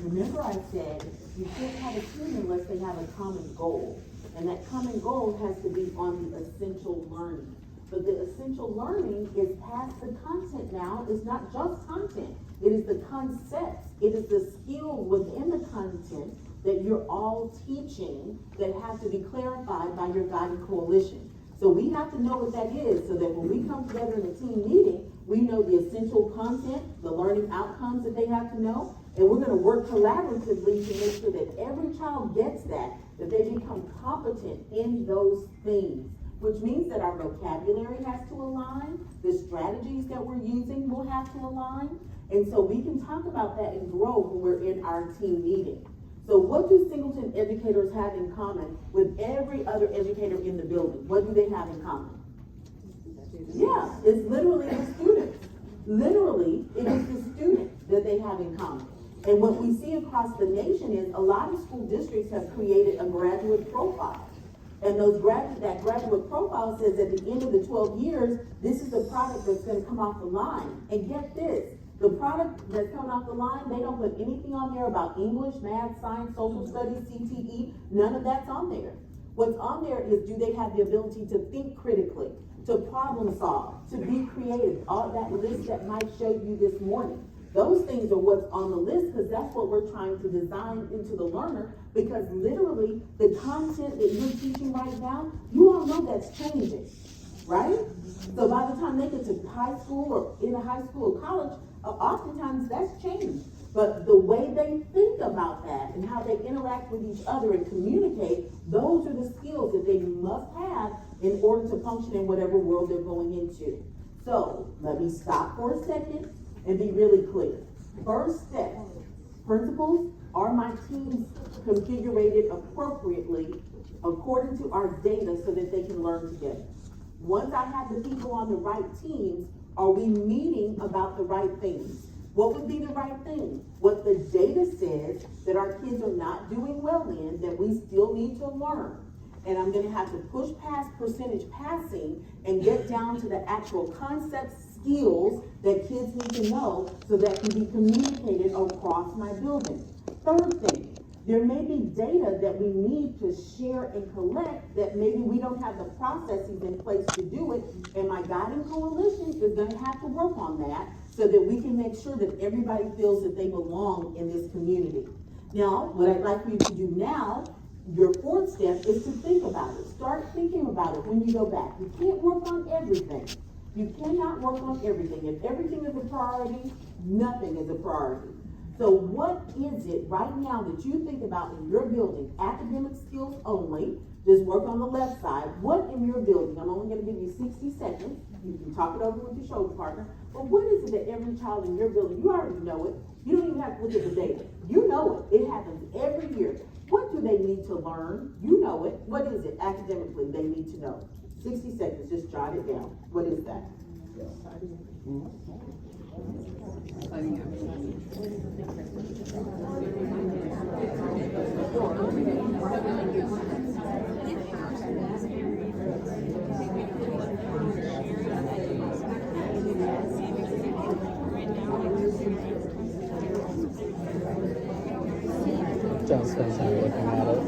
Remember I said you can't have a team unless they have a common goal. And that common goal has to be on the essential learning. But the essential learning is past the content now. It's not just content. It is the concepts. It is the skills within the content that you're all teaching that have to be clarified by your guiding coalition. So we have to know what that is so that when we come together in a team meeting, we know the essential content, the learning outcomes that they have to know, and we're going to work collaboratively to make sure that every child gets that they become competent in those things, which means that our vocabulary has to align, the strategies that we're using will have to align, and so we can talk about that and grow when we're in our team meeting. So what do Singleton educators have in common with every other educator in the building? What do they have in common? Yeah, it's literally the students. Literally, it is the students that they have in common. And what we see across the nation is a lot of school districts have created a graduate profile. And that graduate profile says at the end of the 12 years, this is the product that's going to come off the line. And get this, the product that's coming off the line, they don't put anything on there about English, math, science, social studies, CTE, none of that's on there. What's on there is, do they have the ability to think critically, to problem solve, to be creative, all that list that Mike showed you this morning. Those things are what's on the list because that's what we're trying to design into the learner, because literally the content that you're teaching right now, you all know that's changing, right? So by the time they get to high school or in a high school or college, oftentimes that's changed. But the way they think about that and how they interact with each other and communicate, those are the skills that they must have in order to function in whatever world they're going into. So let me stop for a second and be really clear. First step, principals, are my teams configured appropriately according to our data so that they can learn together? Once I have the people on the right teams, are we meeting about the right things? What would be the right thing? What the data says that our kids are not doing well in, that we still need to learn. And I'm going to have to push past percentage passing and get down to the actual concepts, skills that kids need to know so that can be communicated across my building. Third thing, there may be data that we need to share and collect that maybe we don't have the processes in place to do it, and my guiding coalition is going to have to work on that so that we can make sure that everybody feels that they belong in this community. Now, what I'd like for you to do now, your fourth step, is to think about it. Start thinking about it when you go back. You can't work on everything. You cannot work on everything. If everything is a priority, nothing is a priority. So what is it right now that you think about in your building? Academic skills only. Just work on the left side. What in your building? I'm only going to give you 60 seconds. You can talk it over with your shoulder partner. But what is it that every child in your building, you already know it. You don't even have to look at the data. You know it. It happens every year. What do they need to learn? You know it. What is it academically they need to know? 60 seconds. Just jot it down. What is that? Don't spend time looking at it.